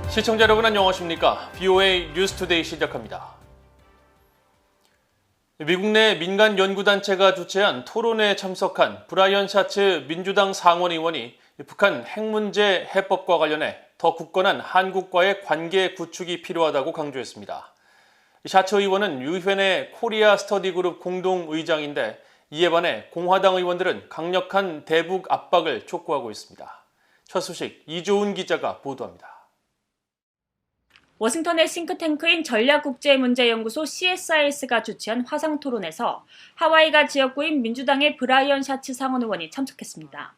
시청자 여러분 안녕하십니까? BOA 뉴스투데이 시작합니다. 미국 내 민간 연구단체가 주최한 토론회에 참석한 브라이언 샤츠 민주당 상원의원이 북한 핵 문제 해법과 관련해 더 굳건한 한국과의 관계 구축이 필요하다고 강조했습니다. 샤츠 의원은 의회 내 코리아 스터디 그룹 공동의장인데 이에 반해 공화당 의원들은 강력한 대북 압박을 촉구하고 있습니다. 첫 소식 이조은 기자가 보도합니다. 워싱턴의 싱크탱크인 전략국제문제연구소 CSIS가 주최한 화상토론에서 하와이가 지역구인 민주당의 브라이언 샤츠 상원의원이 참석했습니다.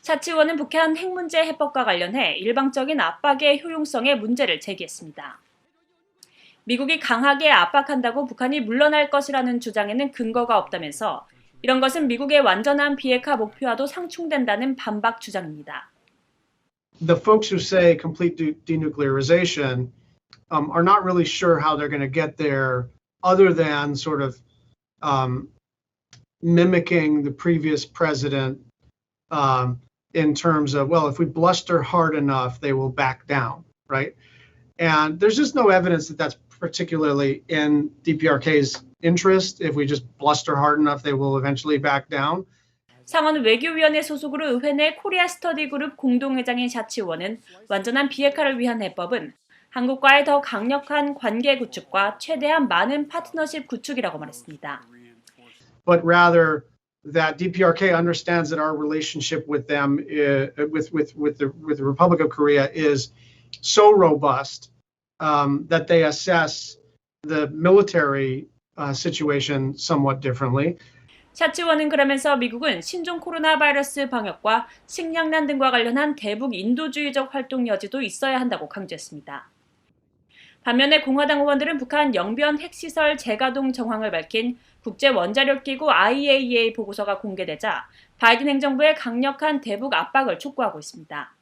샤츠 의원은 북한 핵 문제 해법과 관련해 일방적인 압박의 효용성에 문제를 제기했습니다. 미국이 강하게 압박한다고 북한이 물러날 것이라는 주장에는 근거가 없다면서 이런 것은 미국의 완전한 비핵화 목표와도 상충된다는 반박 주장입니다. The folks who say complete denuclearization are not really sure how they're going to get there other than sort of mimicking the previous president in terms of, well, if we bluster hard enough, they will back down, right? And there's just no evidence that that's particularly in DPRK's interest. If we just bluster hard enough, they will eventually back down. 상원 외교위원회 소속으로 의회 내 코리아 스터디 그룹 공동회장인 샤츠 의원은 완전한 비핵화를 위한 해법은 한국과의 더 강력한 관계 구축과 최대한 많은 파트너십 구축이라고 말했습니다. But rather that DPRK understands that our relationship with them, with the Republic of Korea, is so robust that they assess the military situation somewhat differently. 샤츠 의원은 그러면서 미국은 신종 코로나 바이러스 방역과 식량난 등과 관련한 대북 인도주의적 활동 여지도 있어야 한다고 강조했습니다. 반면에 공화당 의원들은 북한 영변 핵시설 재가동 정황을 밝힌 국제원자력기구 IAEA 보고서가 공개되자 바이든 행정부의 강력한 대북 압박을 촉구하고 있습니다.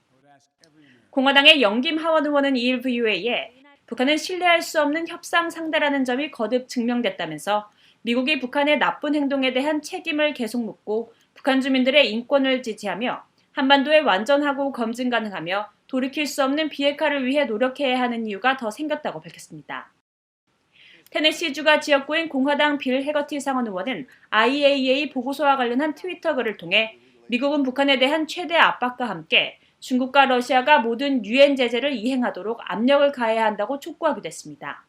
공화당의 영김 하원 의원은 2일 VOA에 북한은 신뢰할 수 없는 협상 상대라는 점이 거듭 증명됐다면서 미국이 북한의 나쁜 행동에 대한 책임을 계속 묻고 북한 주민들의 인권을 지지하며 한반도에 완전하고 검증 가능하며 돌이킬 수 없는 비핵화를 위해 노력해야 하는 이유가 더 생겼다고 밝혔습니다. 테네시주가 지역구인 공화당 빌 해거티 상원 의원은 IAEA 보고서와 관련한 트위터 글을 통해 미국은 북한에 대한 최대 압박과 함께 중국과 러시아가 모든 유엔 제재를 이행하도록 압력을 가해야 한다고 촉구하기도 했습니다.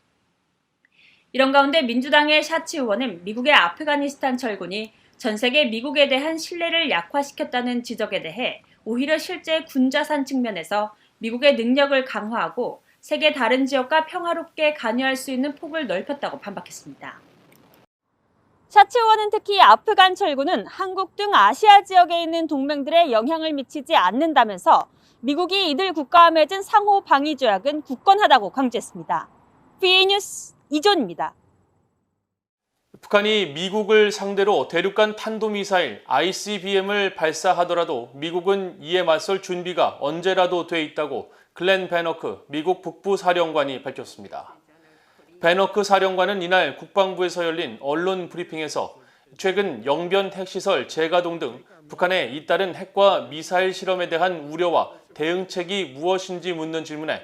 이런 가운데 민주당의 샤츠 의원은 미국의 아프가니스탄 철군이 전 세계 미국에 대한 신뢰를 약화시켰다는 지적에 대해 오히려 실제 군자산 측면에서 미국의 능력을 강화하고 세계 다른 지역과 평화롭게 관여할 수 있는 폭을 넓혔다고 반박했습니다. 샤츠 의원은 특히 아프간 철군은 한국 등 아시아 지역에 있는 동맹들에 영향을 미치지 않는다면서 미국이 이들 국가와 맺은 상호 방위 조약은 굳건하다고 강조했습니다. BOA 뉴스 이존입니다. 북한이 미국을 상대로 대륙간 탄도미사일 ICBM을 발사하더라도 미국은 이에 맞설 준비가 언제라도 돼 있다고 글렌 베너크 미국 북부사령관이 밝혔습니다. 베너크 사령관은 이날 국방부에서 열린 언론 브리핑에서 최근 영변 핵시설 재가동 등 북한의 잇따른 핵과 미사일 실험에 대한 우려와 대응책이 무엇인지 묻는 질문에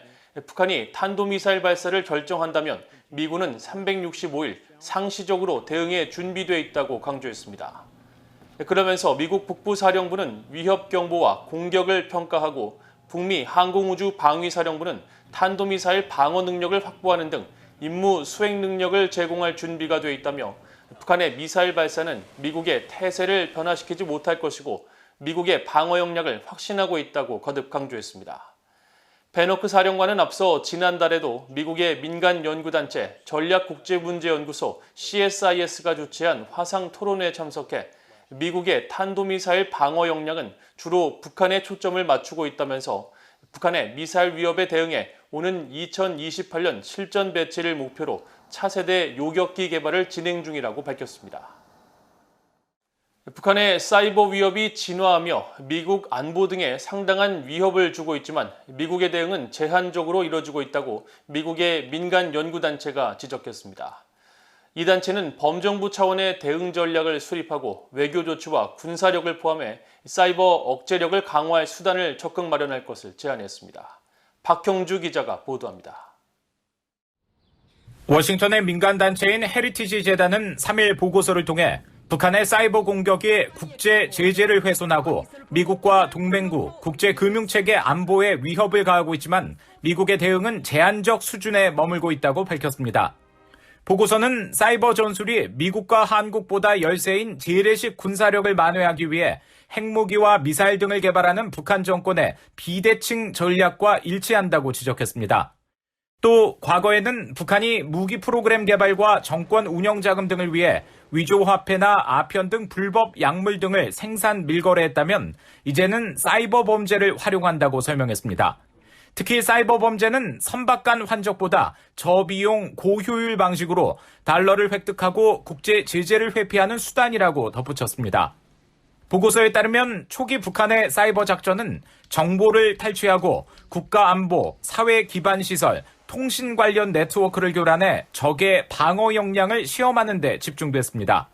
북한이 탄도미사일 발사를 결정한다면 미군은 365일 상시적으로 대응에 준비돼 있다고 강조했습니다. 그러면서 미국 북부사령부는 위협경보와 공격을 평가하고 북미 항공우주방위사령부는 탄도미사일 방어 능력을 확보하는 등 임무 수행 능력을 제공할 준비가 돼 있다며 북한의 미사일 발사는 미국의 태세를 변화시키지 못할 것이고 미국의 방어 역량을 확신하고 있다고 거듭 강조했습니다. 베너크 사령관은 앞서 지난달에도 미국의 민간 연구단체 전략국제문제연구소 CSIS가 주최한 화상 토론회에 참석해 미국의 탄도미사일 방어 역량은 주로 북한에 초점을 맞추고 있다면서 북한의 미사일 위협에 대응해 오는 2028년 실전 배치를 목표로 차세대 요격기 개발을 진행 중이라고 밝혔습니다. 북한의 사이버 위협이 진화하며 미국 안보 등에 상당한 위협을 주고 있지만 미국의 대응은 제한적으로 이뤄지고 있다고 미국의 민간 연구단체가 지적했습니다. 이 단체는 범정부 차원의 대응 전략을 수립하고 외교 조치와 군사력을 포함해 사이버 억제력을 강화할 수단을 적극 마련할 것을 제안했습니다. 박형주 기자가 보도합니다. 워싱턴의 민간단체인 헤리티지 재단은 3일 보고서를 통해 북한의 사이버 공격이 국제 제재를 훼손하고 미국과 동맹국, 국제금융체계 안보에 위협을 가하고 있지만 미국의 대응은 제한적 수준에 머물고 있다고 밝혔습니다. 보고서는 사이버 전술이 미국과 한국보다 열세인 재래식 군사력을 만회하기 위해 핵무기와 미사일 등을 개발하는 북한 정권의 비대칭 전략과 일치한다고 지적했습니다. 또 과거에는 북한이 무기 프로그램 개발과 정권 운영 자금 등을 위해 위조화폐나 아편 등 불법 약물 등을 생산 밀거래했다면 이제는 사이버 범죄를 활용한다고 설명했습니다. 특히 사이버 범죄는 선박간 환적보다 저비용 고효율 방식으로 달러를 획득하고 국제 제재를 회피하는 수단이라고 덧붙였습니다. 보고서에 따르면 초기 북한의 사이버 작전은 정보를 탈취하고 국가 안보, 사회 기반 시설, 통신 관련 네트워크를 교란해 적의 방어 역량을 시험하는 데 집중됐습니다.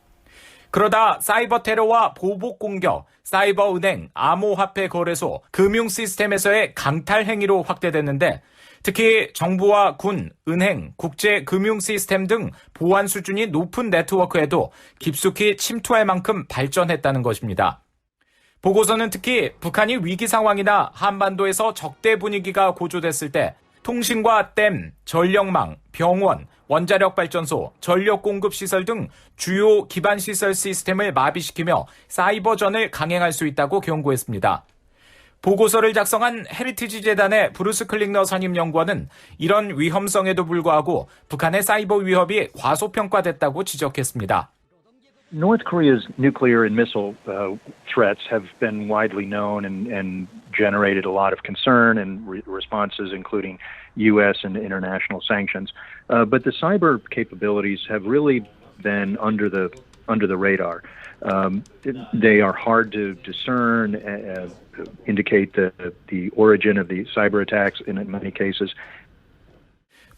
그러다 사이버 테러와 보복 공격, 사이버 은행, 암호화폐 거래소, 금융 시스템에서의 강탈 행위로 확대됐는데 특히 정부와 군, 은행, 국제 금융 시스템 등 보안 수준이 높은 네트워크에도 깊숙이 침투할 만큼 발전했다는 것입니다. 보고서는 특히 북한이 위기 상황이나 한반도에서 적대 분위기가 고조됐을 때 통신과 댐, 전력망, 병원, 원자력 발전소, 전력 공급 시설 등 주요 기반 시설 시스템을 마비시키며 사이버전을 강행할 수 있다고 경고했습니다. 보고서를 작성한 헤리티지 재단의 브루스 클링너 선임연구원은 이런 위험성에도 불구하고 북한의 사이버 위협이 과소평가됐다고 지적했습니다. North Korea's nuclear and missile threats have been widely known and generated a lot of concern and responses, including U.S. and international sanctions. But the cyber capabilities have really been under the radar. They are hard to discern, indicate the origin of the cyber attacks in many cases.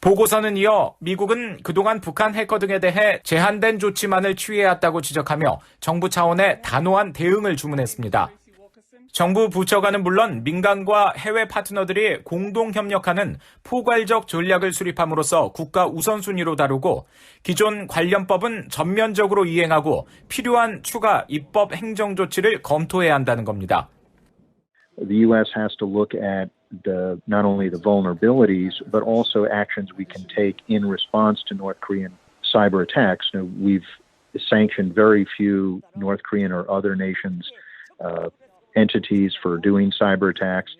보고서는 이어 미국은 그동안 북한 해커 등에 대해 제한된 조치만을 취해왔다고 지적하며 정부 차원의 단호한 대응을 주문했습니다. 정부 부처가는 물론 민간과 해외 파트너들이 공동 협력하는 포괄적 전략을 수립함으로써 국가 우선순위로 다루고 기존 관련법은 전면적으로 이행하고 필요한 추가 입법 행정 조치를 검토해야 한다는 겁니다. The U.S. has to look at not only the vulnerabilities, but also actions we can take in response to North Korean cyber attacks. We've sanctioned very few North Korean or other nations' entities for doing cyber attacks.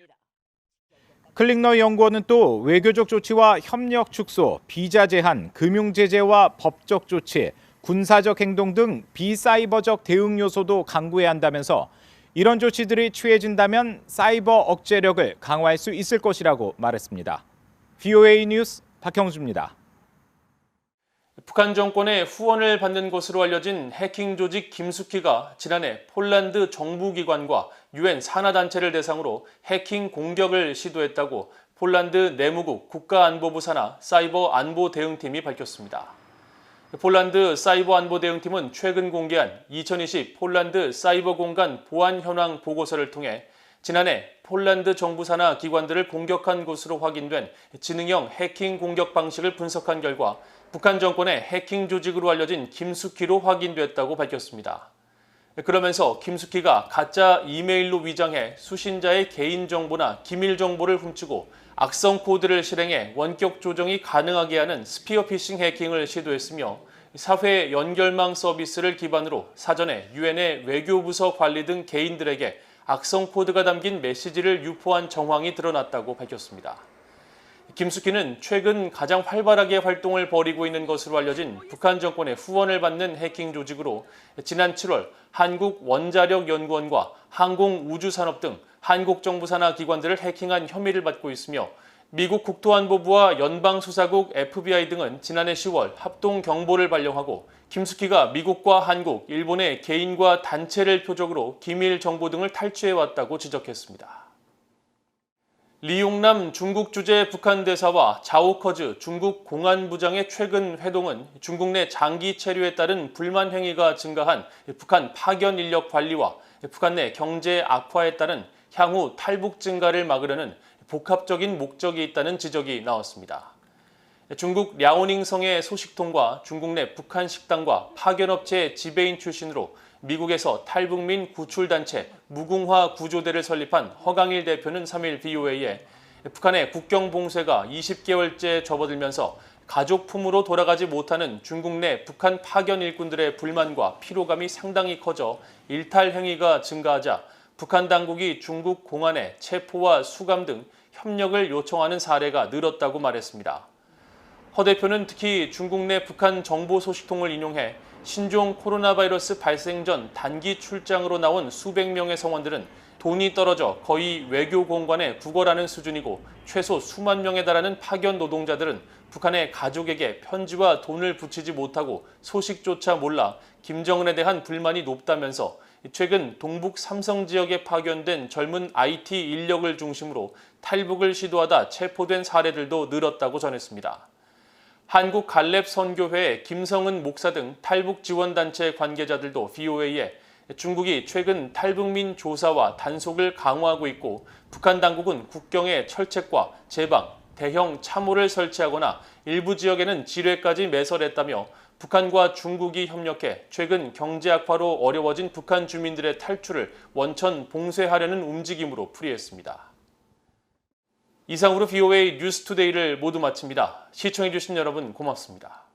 클링너 연구원은 또 외교적 조치와 협력 축소, 비자 제한, 금융 제재와 법적 조치, 군사적 행동 등 비사이버적 대응 요소도 강구해야 한다면서 이런 조치들이 취해진다면 사이버 억제력을 강화할 수 있을 것이라고 말했습니다. VOA 뉴스 박형주입니다. 북한 정권의 후원을 받는 것으로 알려진 해킹 조직 김숙희가 지난해 폴란드 정부기관과 유엔 산하단체를 대상으로 해킹 공격을 시도했다고 폴란드 내무국 국가안보부 산하 사이버 안보 대응팀이 밝혔습니다. 폴란드 사이버 안보 대응팀은 최근 공개한 2020 폴란드 사이버 공간 보안 현황 보고서를 통해 지난해 폴란드 정부 산하 기관들을 공격한 것으로 확인된 지능형 해킹 공격 방식을 분석한 결과 북한 정권의 해킹 조직으로 알려진 김숙희로 확인됐다고 밝혔습니다. 그러면서 김숙희가 가짜 이메일로 위장해 수신자의 개인정보나 기밀정보를 훔치고 악성 코드를 실행해 원격 조정이 가능하게 하는 스피어피싱 해킹을 시도했으며 사회 연결망 서비스를 기반으로 사전에 유엔의 외교부서 관리 등 개인들에게 악성 코드가 담긴 메시지를 유포한 정황이 드러났다고 밝혔습니다. 김숙희는 최근 가장 활발하게 활동을 벌이고 있는 것으로 알려진 북한 정권의 후원을 받는 해킹 조직으로 지난 7월 한국원자력연구원과 항공우주산업 등 한국 정부 산하 기관들을 해킹한 혐의를 받고 있으며 미국 국토안보부와 연방수사국 FBI 등은 지난해 10월 합동 경보를 발령하고 김숙희가 미국과 한국, 일본의 개인과 단체를 표적으로 기밀 정보 등을 탈취해왔다고 지적했습니다. 리용남 중국 주재 북한 대사와 자오커즈 중국 공안부장의 최근 회동은 중국 내 장기 체류에 따른 불만 행위가 증가한 북한 파견 인력 관리와 북한 내 경제 악화에 따른 향후 탈북 증가를 막으려는 복합적인 목적이 있다는 지적이 나왔습니다. 중국 랴오닝성의 소식통과 중국 내 북한 식당과 파견업체 지배인 출신으로 미국에서 탈북민 구출단체 무궁화 구조대를 설립한 허강일 대표는 3일 BOA에 북한의 국경 봉쇄가 20개월째 접어들면서 가족 품으로 돌아가지 못하는 중국 내 북한 파견 일꾼들의 불만과 피로감이 상당히 커져 일탈 행위가 증가하자 북한 당국이 중국 공안에 체포와 수감 등 협력을 요청하는 사례가 늘었다고 말했습니다. 허 대표는 특히 중국 내 북한 정보 소식통을 인용해 신종 코로나 바이러스 발생 전 단기 출장으로 나온 수백 명의 성원들은 돈이 떨어져 거의 외교 공관에 구걸하는 수준이고 최소 수만 명에 달하는 파견 노동자들은 북한의 가족에게 편지와 돈을 붙이지 못하고 소식조차 몰라 김정은에 대한 불만이 높다면서 최근 동북 삼성 지역에 파견된 젊은 IT 인력을 중심으로 탈북을 시도하다 체포된 사례들도 늘었다고 전했습니다. 한국갈렙선교회 김성은 목사 등 탈북 지원단체 관계자들도 BOA에 중국이 최근 탈북민 조사와 단속을 강화하고 있고 북한 당국은 국경에 철책과 제방, 대형 참호를 설치하거나 일부 지역에는 지뢰까지 매설했다며 북한과 중국이 협력해 최근 경제 악화로 어려워진 북한 주민들의 탈출을 원천 봉쇄하려는 움직임으로 풀이했습니다. 이상으로 BOA 뉴스투데이를 모두 마칩니다. 시청해주신 여러분 고맙습니다.